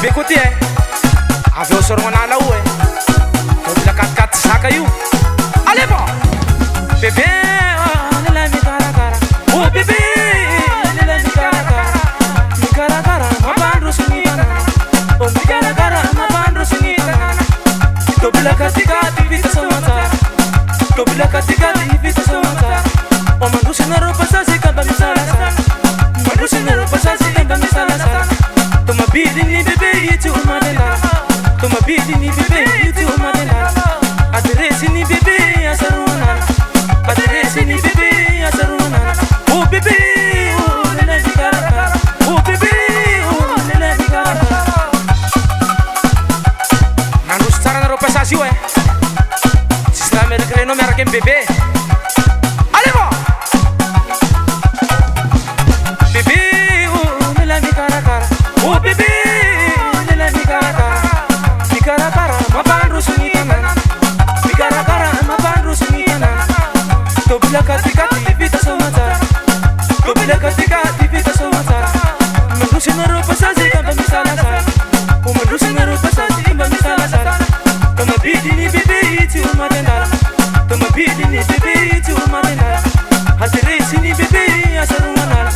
bebe koa ty avy eo sorognanala o mobila 4x4 saka io allez bon bebe lelay mikarakara oh bebe lelay mikarakara mapandroso ny tanana oh mikarakara mapandroso ny tanana tobila katikati vita somatsara tobila katikati vita somatsara oh mandrosinareo pasazy kamba misalasala mandrosinareo pasazy kamba misalasala tomabidiny bebe ity omanendara tomabidiny bebe ity omanendara aderesiny bebe asaroanara aderesiny bebe asaroanara oh bebe oh lelay mikarakara oh bebe oh lelay mikarakara nandroso tsara nareo pasazy io tsisy raha meriky renao miaraky amy bebe allez bon bebe oh lelay mikarakara oh bebe lelay mikarakara mikarakara mapandroso ny tanana mikarakara mapandroso ny tanana tobila katikati vita somatsara tobila katikati vita somatsara mandrosinareo pasazy kamba misalasala o mandrosinareo pasazy kamba misalasala tomabidiny bebe ity omatendara tomabidiny bebe ity omatendara aderesiny bebe asaroanara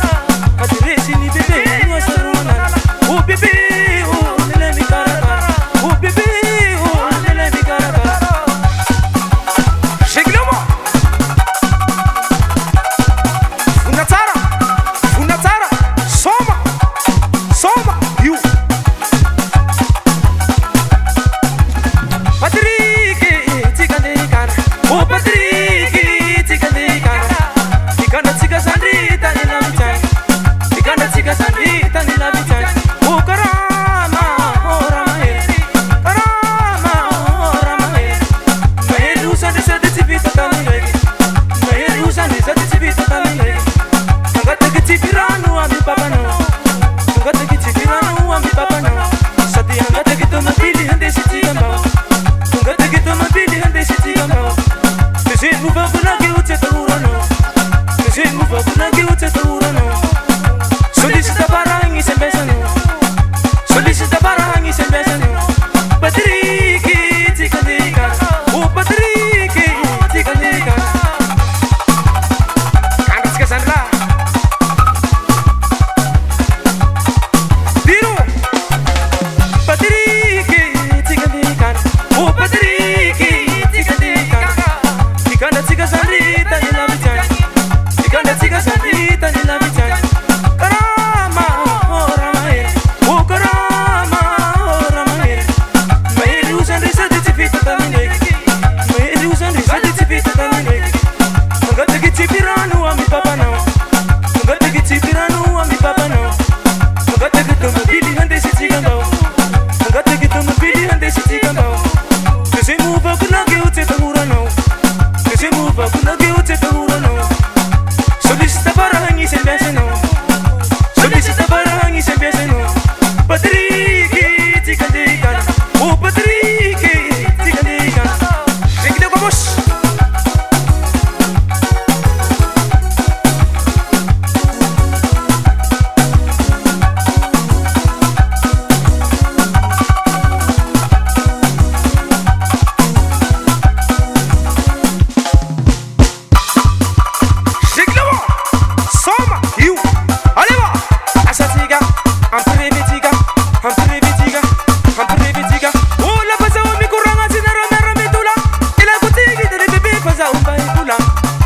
aderesiny bebe asaroanara oh bebe oh lelay mikarakara oh bebe oh lelay mikarakara shegilemo vunatsara soma io Patrick tikandekana oh Patrick tikandekana tikanda tsika sandrita ny lavitsany tikanda tsika sandrita ny lavitsany oh karama oh ramahery karama oh ramahery mahery osany sady tsy vita tamindraiky mahery osany sady tsy vita tamindraiky angataky tsipirano amy papanao angataky tsipirano amy papanao sady angataky tomabily handesitsika mbao angataky tomabily handesitsika mbao tezeny movakonaky o tsy atahoranao tezeny movakonaky o tsy atahoranao solisita barahagny isambesanao solisita barahagny isambesanao Patrick tikandekana oh Patrick tikandekana andratsika zany laha diro Patrick tikandekana oh Patrick tikandekana tikanda tsika sandrita ny lavitsany tikanda tsika sandrita ny lavitsany karama oh ramahery oh karama oh ramahery mahery osandry sady tsy vita tamindraiky mahery osandry sady tsy vita tamindraiky angataky tsipirano amy papanao angataky tsipirano amy papanao angataky tomabily handesitsika mbao angataky tomabily handesitsika mbao tezeny movakonaky o tsy atahoranao tezeny movakonaky o tsy atahoranao solisita barahagny isambiasanao solisita barahagny isambiasanao Patrick tikandekana oh Patrick tikandekana regleko mos reglemo soma io allez va asatsika ampirevetika ampirevetika ampirevetika oh la fazaho mikoragnatsy nareo miara-mitolagna ilako tiky de le bebe fazaho mba hitola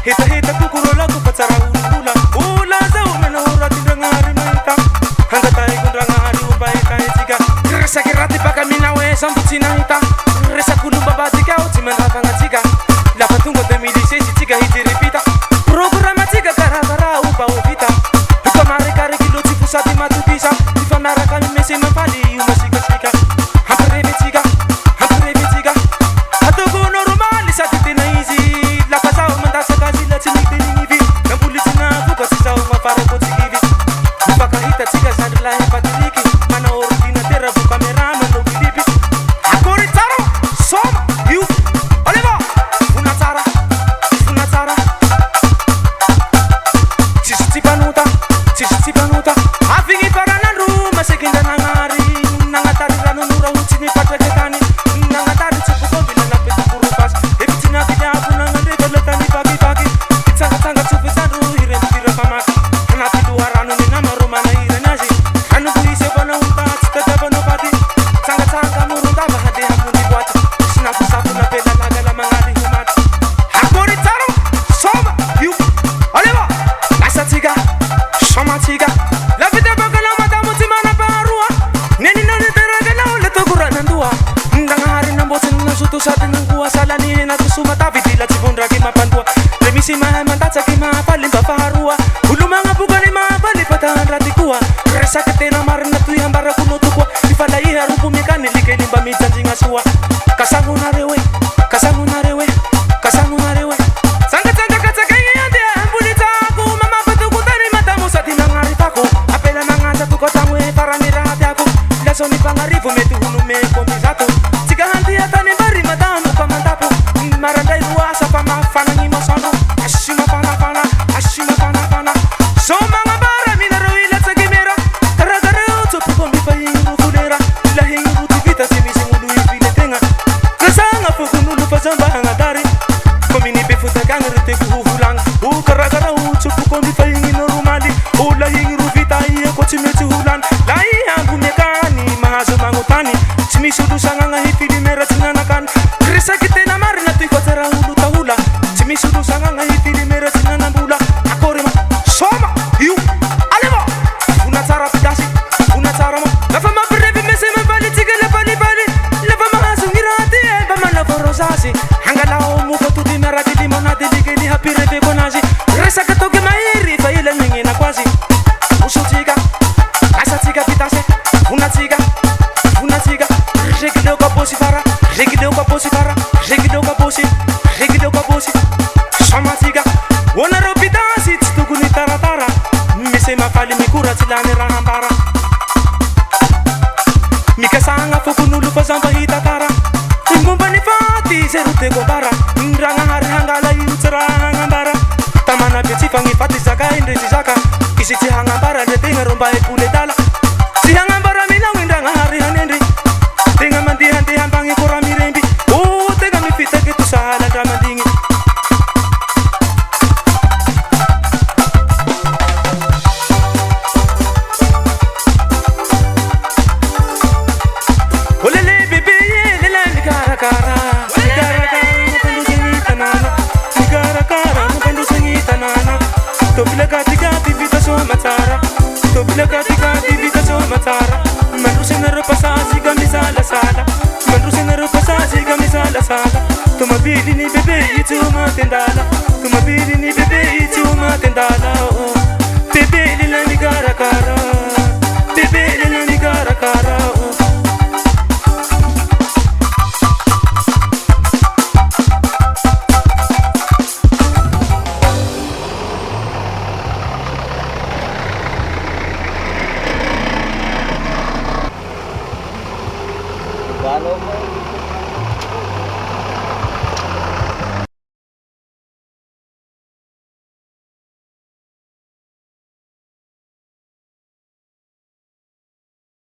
hetaheta kokorolako fa tsara olokola oh la zaho manao ratin-dragnahary mahita hangatahikon-dragnahary o mba hitaitsika resaky raty baka minao sambo tsy nahita resak'olom-babatsika o tsy mandravagnatsika lafa tonga 2016 tsika hitiripita programatsika karakara o mba ho vita hifamarikariky loatsy fosady matokisa hifanaraka amy mese mafaly io masikasika hampirevetika hampirevetika ataoko normaly sady tena izy lafa zaho mandasaka azy la tsy mitenigny vy nambolitsy navoko mba mijanjigna soa kasagnonareo e kasagnonareo e kasagnonareo e sangatsangakatsaka igny andeha ambolitsako mamapatokotany matamo sady magnarifako apela magnanja tokotagno e farany raha tiako lasony mpagnarivo mety honomeko mizato tsika handia tany mbary madamo fa mandapo marandray roasa fa mafanagny masandro asi mafanafana asi mafanafana so magnambara minareo ilatsaky mera karakareo tsopoko mifa igny ro folera la igny ro tivita tsy misy gn'olo ifiletegna kasagna fokon'olo fa zamba hagnadary fa minibe fotakagny ry teko hovolagna o karakareo tsopoko mifa igny normaly o la igny ro vita ieko tsy metsy holany la ihango miakany mahazo magnotany tsy misy olo sagnagna hifilimera tsy nanakany resaky tena marina toy fa tsara olo tahola tsy misy olo sagnagna hifilimera tsy nanambola akory ma soma io aleva vona tsara pidasy vona tsara ma lafa mampirevy mese mavalitsika levalivali lafa mahazo gny raha ty e mba manavorosazy hangalao moko tody miaraky limonady ligely hampireveko anazy resaky toky mahiry fa ila mignenako azy osotsika asatsika pidasy vonatsika vonatsika regleo kaposy fara regleo kaposy fara regleo kaposy regleo kaposy somatsika onareo pidasy tsy tokony taratara misy mafaly mikora tsy lany raha ambara mikasagna fokon'olo fa zamba hitatara momba ny faty zay ro teko ambara ragnahary hangala io tsy raha hagnambara tamanabe tsy fa gny faty zaka indresy zaka izy tsy hagnambara le tegna ro mba epole dala tsy hagnambara minao indragnahary hanendry tegna mandehandeha ambagny kora miremby o tegna mifitaky to sahala ndra mandigny olele bebe ye lelay mikarakara mapandrosagny tanàna mikarakara mapandrosagny tanàna tobilakatikati vita soma tsara tobilakatikati vita soma tsara mandrosenareo pasazy ka misalasala mandrosenareo pasazy ka misalasala tomabiliny bebe itsy omatendala tomabiliny bebe itsy omatendala bebe lelay mikarakara bebe lelay mikarakara Follow me.